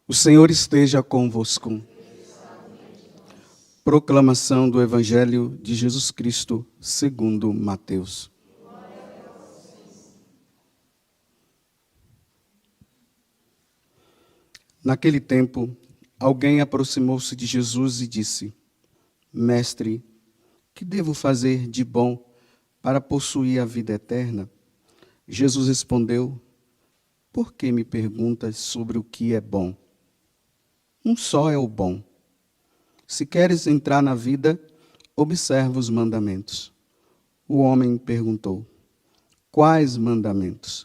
O Senhor esteja convosco. Proclamação do Evangelho de Jesus Cristo, segundo Mateus. Naquele tempo, alguém aproximou-se de Jesus e disse: Mestre, que devo fazer de bom para possuir a vida eterna? Jesus respondeu: Por que me perguntas sobre o que é bom? Um só é o bom. Se queres entrar na vida, observa os mandamentos. O homem perguntou: Quais mandamentos?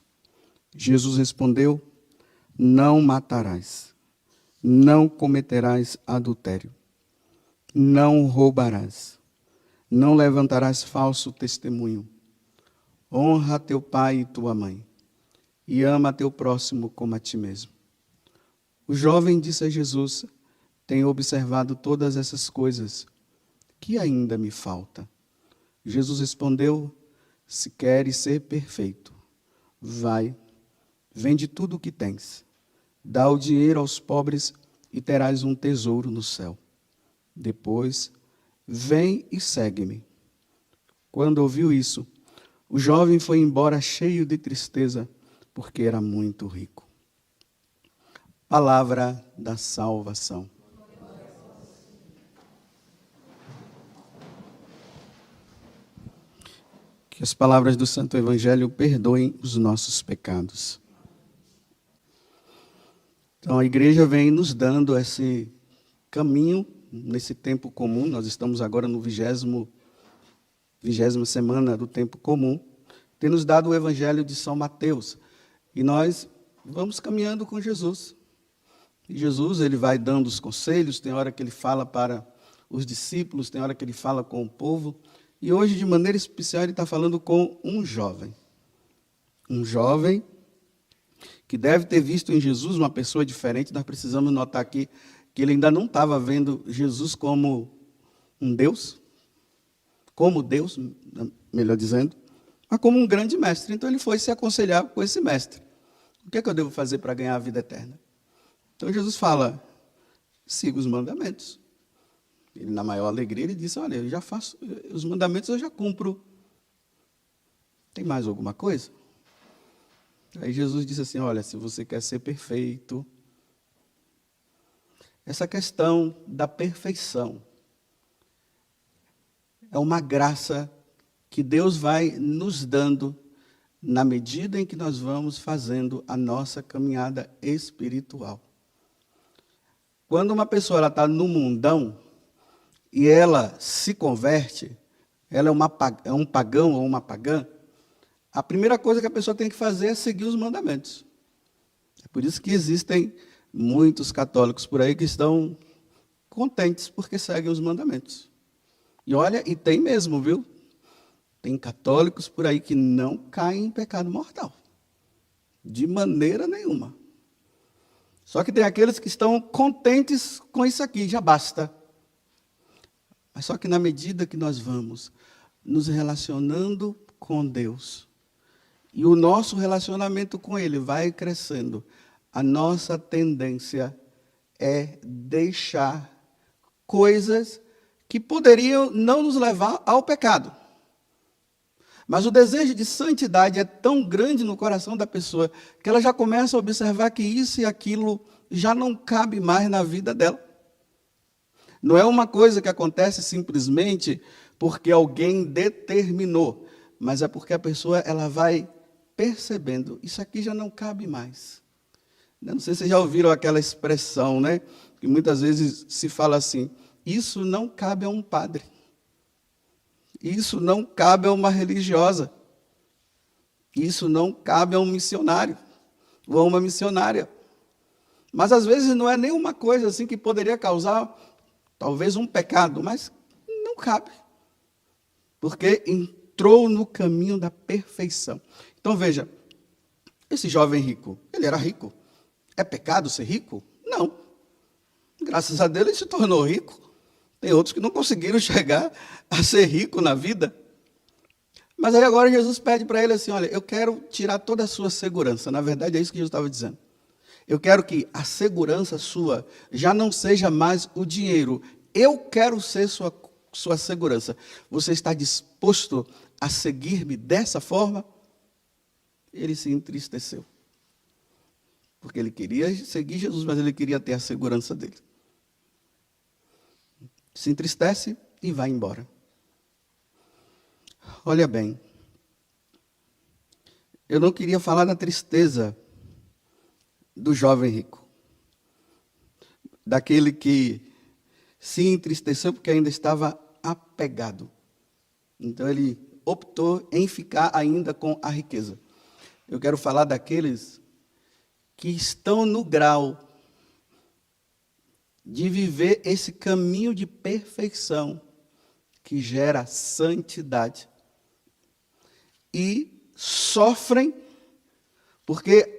Jesus respondeu: Não matarás, não cometerás adultério, não roubarás, não levantarás falso testemunho, honra teu pai e tua mãe, e ama teu próximo como a ti mesmo. O jovem disse a Jesus: Tenho observado todas essas coisas, que ainda me falta? Jesus respondeu: Se queres ser perfeito, vai, vende tudo o que tens, dá o dinheiro aos pobres e terás um tesouro no céu. Depois, vem e segue-me. Quando ouviu isso, o jovem foi embora cheio de tristeza, porque era muito rico. Palavra da salvação. Que as palavras do Santo Evangelho perdoem os nossos pecados. Então, a igreja vem nos dando esse caminho nesse tempo comum. Nós estamos agora no 20ª semana do tempo comum. Tem nos dado o Evangelho de São Mateus. E nós vamos caminhando com Jesus. E Jesus, ele vai dando os conselhos, tem hora que ele fala para os discípulos, tem hora que ele fala com o povo. E hoje, de maneira especial, ele está falando com um jovem. Um jovem que deve ter visto em Jesus uma pessoa diferente. Nós precisamos notar aqui que ele ainda não estava vendo Jesus como um Deus, melhor dizendo, mas como um grande mestre. Então ele foi se aconselhar com esse mestre. O que é que eu devo fazer para ganhar a vida eterna? Então Jesus fala: siga os mandamentos. Ele, na maior alegria, ele disse: olha, eu já faço, os mandamentos eu já cumpro. Tem mais alguma coisa? Aí Jesus disse assim: olha, se você quer ser perfeito, essa questão da perfeição é uma graça que Deus vai nos dando na medida em que nós vamos fazendo a nossa caminhada espiritual. Quando uma pessoa está no mundão e ela se converte, ela é um pagão ou uma pagã, a primeira coisa que a pessoa tem que fazer é seguir os mandamentos. É por isso que existem muitos católicos por aí que estão contentes porque seguem os mandamentos. E olha, e tem mesmo, viu? Tem católicos por aí que não caem em pecado mortal. De maneira nenhuma. Só que tem aqueles que estão contentes com isso aqui, já basta. Mas só que na medida que nós vamos nos relacionando com Deus, e o nosso relacionamento com Ele vai crescendo, a nossa tendência é deixar coisas que poderiam não nos levar ao pecado. Mas o desejo de santidade é tão grande no coração da pessoa que ela já começa a observar que isso e aquilo já não cabe mais na vida dela. Não é uma coisa que acontece simplesmente porque alguém determinou, mas é porque a pessoa ela vai percebendo, isso aqui já não cabe mais. Não sei se vocês já ouviram aquela expressão, né? Que muitas vezes se fala assim: isso não cabe a um padre. Isso não cabe a uma religiosa. Isso não cabe a um missionário ou a uma missionária. Mas às vezes não é nenhuma coisa assim que poderia causar talvez um pecado, mas não cabe. Porque entrou no caminho da perfeição. Então veja, esse jovem rico, ele era rico. É pecado ser rico? Não. Graças a Deus ele se tornou rico. Tem outros que não conseguiram chegar a ser rico na vida. Mas aí agora Jesus pede para ele assim: olha, eu quero tirar toda a sua segurança. Na verdade é isso que Jesus estava dizendo. Eu quero que a segurança sua já não seja mais o dinheiro. Eu quero ser sua segurança. Você está disposto a seguir-me dessa forma? Ele se entristeceu. Porque ele queria seguir Jesus, mas ele queria ter a segurança dele. Se entristece e vai embora. Olha bem, eu não queria falar da tristeza do jovem rico, daquele que se entristeceu porque ainda estava apegado. Então ele optou em ficar ainda com a riqueza. Eu quero falar daqueles que estão no grau de viver esse caminho de perfeição que gera santidade e sofrem porque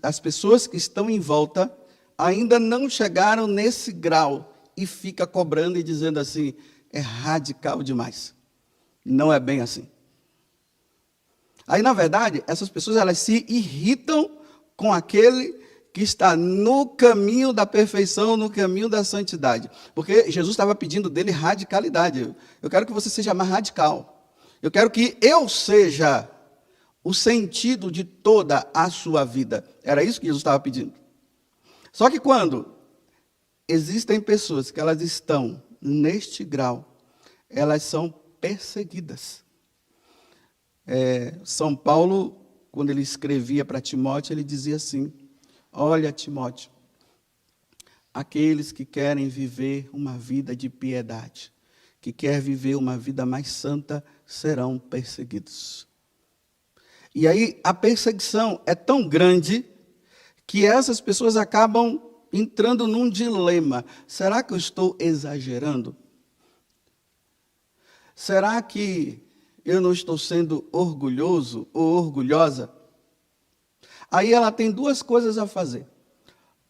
as pessoas que estão em volta ainda não chegaram nesse grau e fica cobrando e dizendo assim, é radical demais. Não é bem assim. Aí, na verdade, essas pessoas elas se irritam com aquele que está no caminho da perfeição, no caminho da santidade. Porque Jesus estava pedindo dele radicalidade. Eu quero que você seja mais radical. Eu quero que eu seja o sentido de toda a sua vida. Era isso que Jesus estava pedindo. Só que quando existem pessoas que elas estão neste grau, elas são perseguidas. São Paulo, quando ele escrevia para Timóteo, ele dizia assim, olha, Timóteo, aqueles que querem viver uma vida de piedade, que querem viver uma vida mais santa, serão perseguidos. E aí a perseguição é tão grande que essas pessoas acabam entrando num dilema. Será que eu estou exagerando? Será que eu não estou sendo orgulhoso ou orgulhosa? Aí ela tem duas coisas a fazer.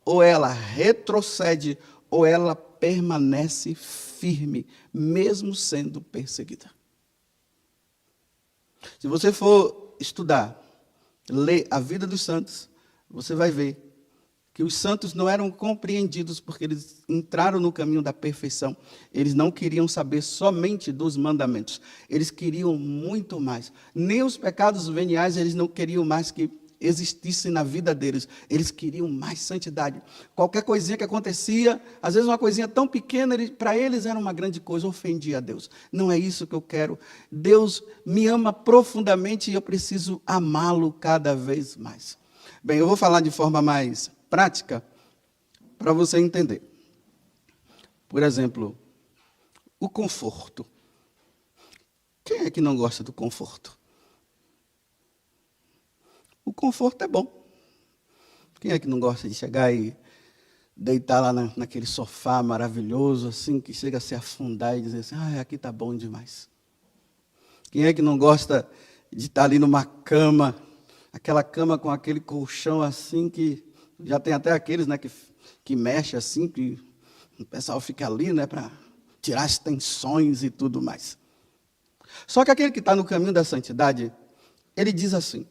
Ou ela retrocede, ou ela permanece firme, mesmo sendo perseguida. Se você for estudar, ler a vida dos santos, você vai ver que os santos não eram compreendidos porque eles entraram no caminho da perfeição. Eles não queriam saber somente dos mandamentos. Eles queriam muito mais. Nem os pecados veniais eles não queriam mais que existissem na vida deles. Eles queriam mais santidade. Qualquer coisinha que acontecia, às vezes uma coisinha tão pequena, para eles era uma grande coisa, ofendia a Deus. Não é isso que eu quero. Deus me ama profundamente e eu preciso amá-lo cada vez mais. Bem, eu vou falar de forma mais prática para você entender. Por exemplo, o conforto. Quem é que não gosta do conforto? O conforto é bom. Quem é que não gosta de chegar e deitar lá naquele sofá maravilhoso, assim, que chega a se afundar e dizer assim, aqui está bom demais. Quem é que não gosta de estar ali numa cama, aquela cama com aquele colchão assim que já tem até aqueles, né, que mexe assim, que o pessoal fica ali, né, para tirar as tensões e tudo mais. Só que aquele que está no caminho da santidade, ele diz assim,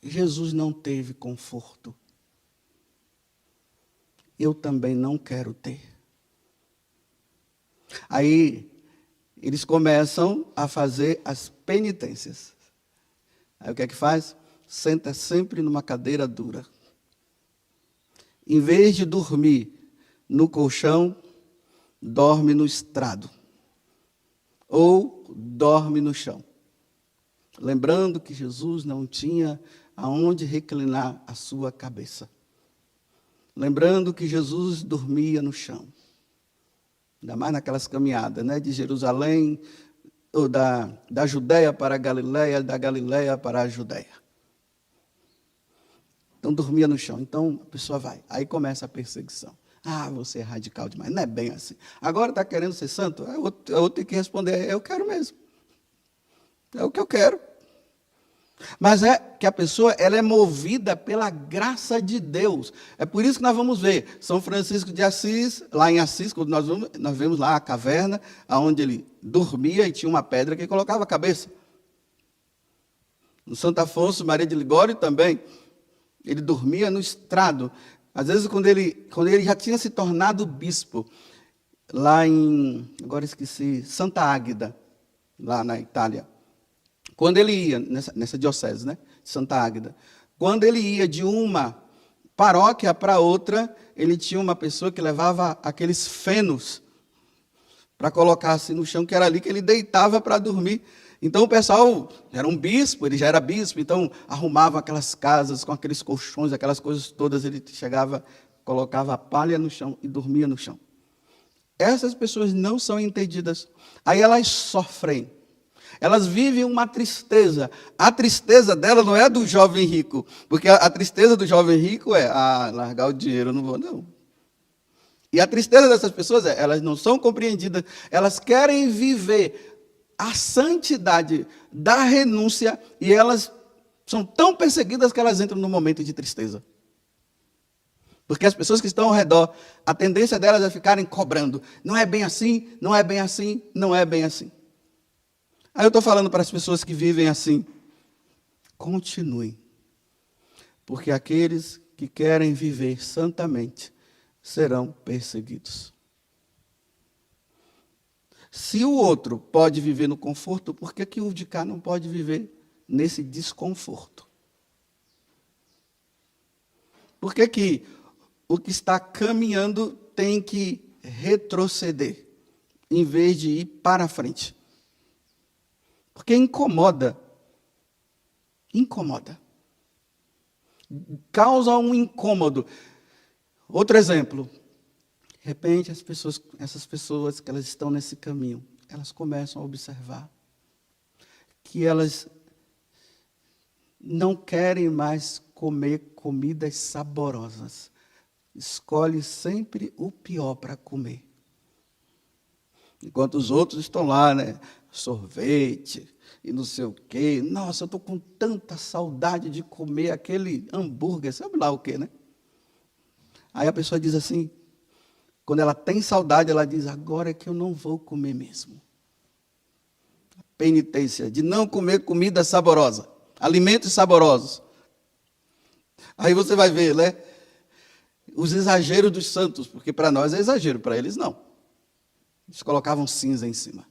Jesus não teve conforto. Eu também não quero ter. Aí, eles começam a fazer as penitências. Aí o que é que faz? Senta sempre numa cadeira dura. Em vez de dormir no colchão, dorme no estrado. Ou dorme no chão. Lembrando que Jesus não tinha aonde reclinar a sua cabeça. Lembrando que Jesus dormia no chão. Ainda mais naquelas caminhadas, né, de Jerusalém, ou da Judéia para a Galiléia, da Galiléia para a Judéia. Então, dormia no chão. Então, a pessoa vai. Aí começa a perseguição. Você é radical demais. Não é bem assim. Agora está querendo ser santo? Eu vou ter que responder, eu quero mesmo. É o que eu quero. Mas é que a pessoa ela é movida pela graça de Deus. É por isso que nós vamos ver São Francisco de Assis, lá em Assis, quando nós vemos lá a caverna, onde ele dormia e tinha uma pedra que colocava a cabeça. No Santo Afonso, Maria de Ligório também. Ele dormia no estrado. Às vezes, quando ele já tinha se tornado bispo, lá em, agora esqueci, Santa Águeda, lá na Itália. Quando ele ia, nessa diocese, né, Santa Águeda, quando ele ia de uma paróquia para outra, ele tinha uma pessoa que levava aqueles fenos para colocar assim no chão, que era ali que ele deitava para dormir. Então o pessoal era um bispo, ele já era bispo, então arrumava aquelas casas com aqueles colchões, aquelas coisas todas, ele chegava, colocava a palha no chão e dormia no chão. Essas pessoas não são entendidas. Aí elas sofrem. Elas vivem uma tristeza. A tristeza dela não é do jovem rico, porque a tristeza do jovem rico é, largar o dinheiro, eu não vou não. E a tristeza dessas pessoas é, elas não são compreendidas, elas querem viver a santidade da renúncia e elas são tão perseguidas que elas entram num momento de tristeza. Porque as pessoas que estão ao redor, a tendência delas é ficarem cobrando. Não é bem assim, não é bem assim, não é bem assim. Aí eu estou falando para as pessoas que vivem assim, continuem. Porque aqueles que querem viver santamente serão perseguidos. Se o outro pode viver no conforto, por que o de cá não pode viver nesse desconforto? Por que o que está caminhando tem que retroceder, em vez de ir para frente? Porque incomoda. Incomoda. Causa um incômodo. Outro exemplo. De repente, essas pessoas que elas estão nesse caminho, elas começam a observar que elas não querem mais comer comidas saborosas. Escolhe sempre o pior para comer. Enquanto os outros estão lá, né? Sorvete e não sei o quê. Nossa, eu estou com tanta saudade de comer aquele hambúrguer, sabe lá o quê, né? Aí a pessoa diz assim, quando ela tem saudade, ela diz, agora é que eu não vou comer mesmo. A penitência de não comer comida saborosa, alimentos saborosos. Aí você vai ver, né? Os exageros dos santos, porque para nós é exagero, para eles não. Eles colocavam cinza em cima,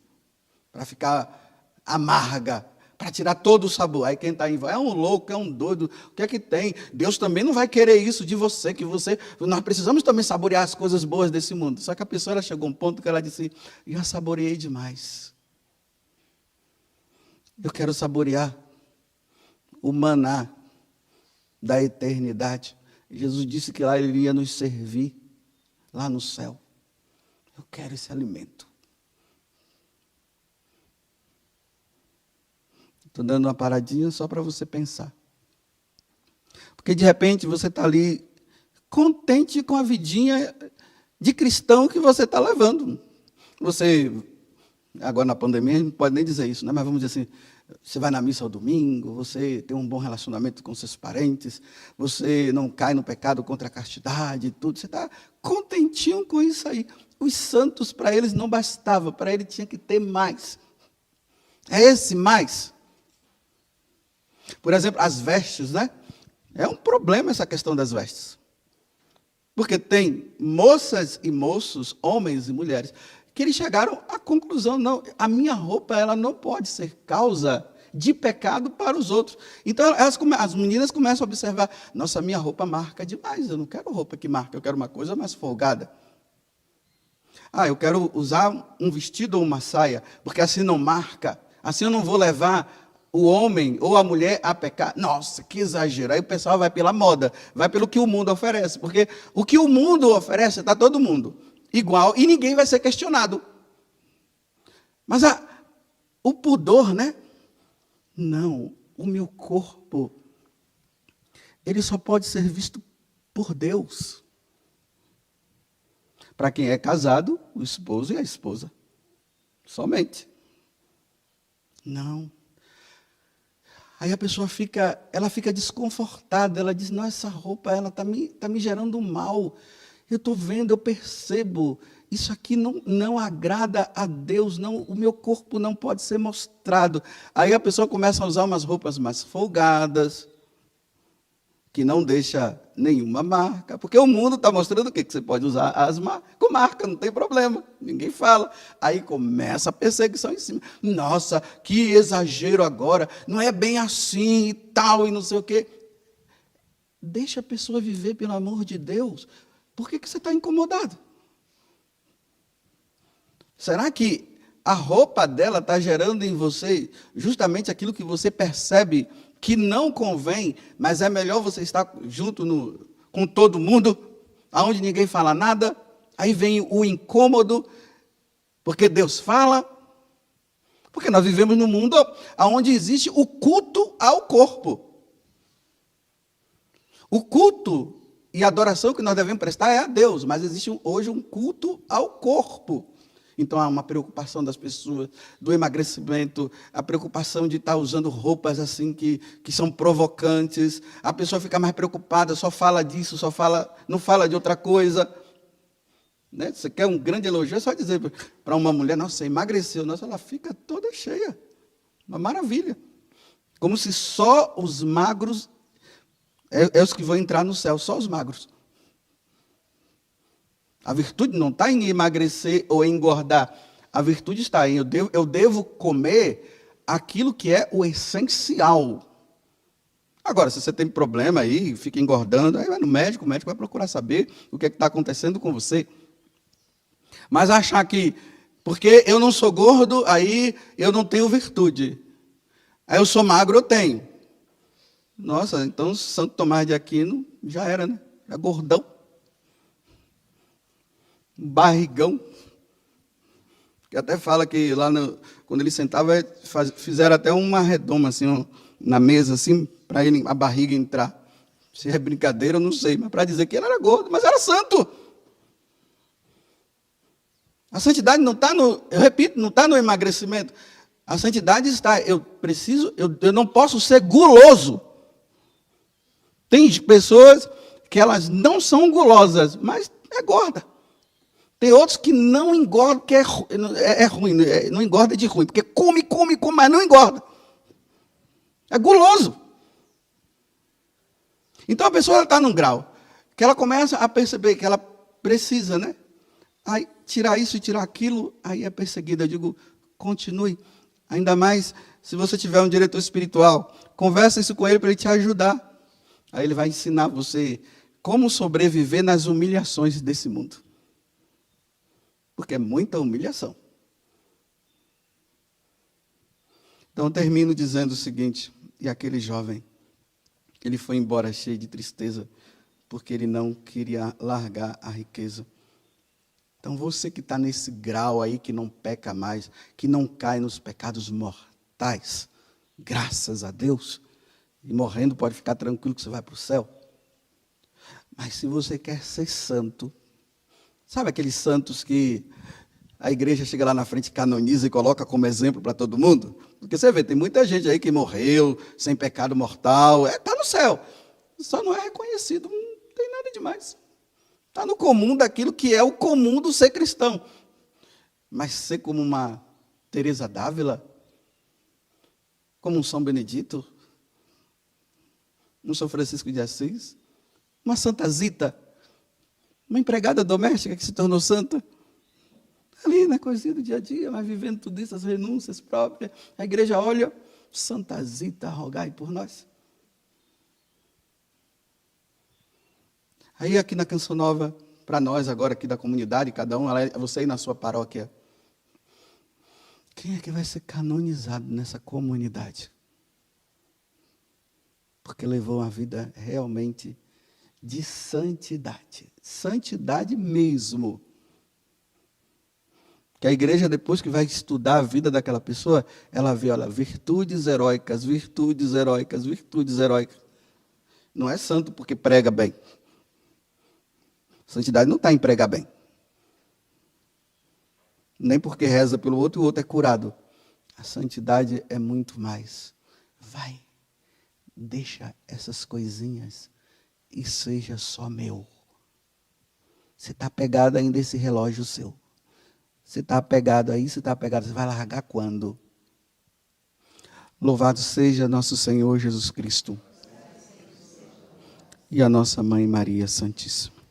para ficar amarga, para tirar todo o sabor. Aí quem está em volta é um louco, é um doido, o que é que tem? Deus também não vai querer isso de você, nós precisamos também saborear as coisas boas desse mundo. Só que a pessoa ela chegou a um ponto que ela disse, já saboreei demais. Eu quero saborear o maná da eternidade. Jesus disse que lá ele ia nos servir, lá no céu. Eu quero esse alimento. Estou dando uma paradinha só para você pensar. Porque, de repente, você está ali contente com a vidinha de cristão que você está levando. Você, agora na pandemia, não pode nem dizer isso, né? Mas vamos dizer assim, você vai na missa ao domingo, você tem um bom relacionamento com seus parentes, você não cai no pecado contra a castidade e tudo, você está contentinho com isso aí. Os santos, para eles, não bastava, para eles tinha que ter mais. É esse mais. Por exemplo, as vestes, né? É um problema essa questão das vestes. Porque tem moças e moços, homens e mulheres, que eles chegaram à conclusão, não, a minha roupa ela não pode ser causa de pecado para os outros. Então, as meninas começam a observar, nossa, minha roupa marca demais, eu não quero roupa que marca, eu quero uma coisa mais folgada. Eu quero usar um vestido ou uma saia, porque assim não marca, assim eu não vou levar o homem ou a mulher a pecar. Nossa, que exagero. Aí o pessoal vai pela moda, vai pelo que o mundo oferece, porque o que o mundo oferece está todo mundo igual e ninguém vai ser questionado. Mas o pudor, né? Não, o meu corpo, ele só pode ser visto por Deus. Para quem é casado, o esposo e a esposa. Somente. Não. Aí a pessoa fica desconfortada, ela diz, não, essa roupa ela está me gerando mal. Eu estou vendo, eu percebo, isso aqui não agrada a Deus, não, o meu corpo não pode ser mostrado. Aí a pessoa começa a usar umas roupas mais folgadas, que não deixa nenhuma marca, porque o mundo está mostrando o quê? Que você pode usar as marcas, com marca, não tem problema, ninguém fala. Aí começa a perseguição em cima. Nossa, que exagero agora, não é bem assim e tal, e não sei o quê. Deixa a pessoa viver, pelo amor de Deus. Por que você está incomodado? Será que a roupa dela está gerando em você justamente aquilo que você percebe que não convém, mas é melhor você estar junto com todo mundo, aonde ninguém fala nada? Aí vem o incômodo, porque Deus fala. Porque nós vivemos num mundo onde existe o culto ao corpo. O culto e a adoração que nós devemos prestar é a Deus, mas existe hoje um culto ao corpo. Então, há uma preocupação das pessoas, do emagrecimento, a preocupação de estar usando roupas assim que são provocantes, a pessoa fica mais preocupada, só fala disso, não fala de outra coisa. Né? Você quer um grande elogio, é só dizer para uma mulher, nossa, você emagreceu, nossa, ela fica toda cheia, uma maravilha. Como se só os magros, é os que vão entrar no céu, só os magros. A virtude não está em emagrecer ou engordar. A virtude está em eu devo comer aquilo que é o essencial. Agora, se você tem problema aí, fica engordando, aí vai no médico, o médico vai procurar saber o que está acontecendo com você. Mas achar que, porque eu não sou gordo, aí eu não tenho virtude. Aí eu sou magro, eu tenho. Nossa, então Santo Tomás de Aquino já era, né? Era gordão. Barrigão, que até fala que lá quando ele sentava, fizeram até uma redoma assim, na mesa, assim, para ele a barriga entrar. Se é brincadeira, eu não sei, mas para dizer que ele era gordo, mas era santo. A santidade não está eu repito, não está no emagrecimento. A santidade está, eu não posso ser guloso. Tem pessoas que elas não são gulosas, mas é gorda. Tem outros que não engordam, que é ruim, não engorda de ruim, porque come, mas não engorda. É guloso. Então a pessoa está num grau que ela começa a perceber que ela precisa, né? Aí tirar isso e tirar aquilo, aí é perseguida. Eu digo, continue. Ainda mais se você tiver um diretor espiritual, conversa isso com ele para ele te ajudar. Aí ele vai ensinar você como sobreviver nas humilhações desse mundo. Porque é muita humilhação. Então eu termino dizendo o seguinte, e aquele jovem, ele foi embora cheio de tristeza, porque ele não queria largar a riqueza. Então você que está nesse grau aí, que não peca mais, que não cai nos pecados mortais, graças a Deus, e morrendo pode ficar tranquilo que você vai para o céu. Mas se você quer ser santo, sabe aqueles santos que a igreja chega lá na frente, canoniza e coloca como exemplo para todo mundo? Porque você vê, tem muita gente aí que morreu sem pecado mortal, está no céu, só não é reconhecido, não tem nada demais. Está no comum daquilo que é o comum do ser cristão. Mas ser como uma Teresa d'Ávila, como um São Benedito, um São Francisco de Assis, uma Santa Zita, uma empregada doméstica que se tornou santa, ali na coisinha do dia a dia, mas vivendo tudo isso, as renúncias próprias, a igreja olha, Santa Zita, rogai por nós. Aí aqui na Canção Nova, para nós agora aqui da comunidade, cada um, você aí na sua paróquia, quem é que vai ser canonizado nessa comunidade? Porque levou uma vida realmente de santidade. Santidade mesmo. Que a igreja, depois que vai estudar a vida daquela pessoa, ela vê, olha, virtudes heróicas, virtudes heróicas, virtudes heróicas. Não é santo porque prega bem. Santidade não está em pregar bem. Nem porque reza pelo outro e o outro é curado. A santidade é muito mais. Vai, deixa essas coisinhas e seja só meu. Você está apegado ainda a esse relógio seu. Você está apegado aí, você vai largar quando? Louvado seja nosso Senhor Jesus Cristo. e a nossa Mãe Maria Santíssima.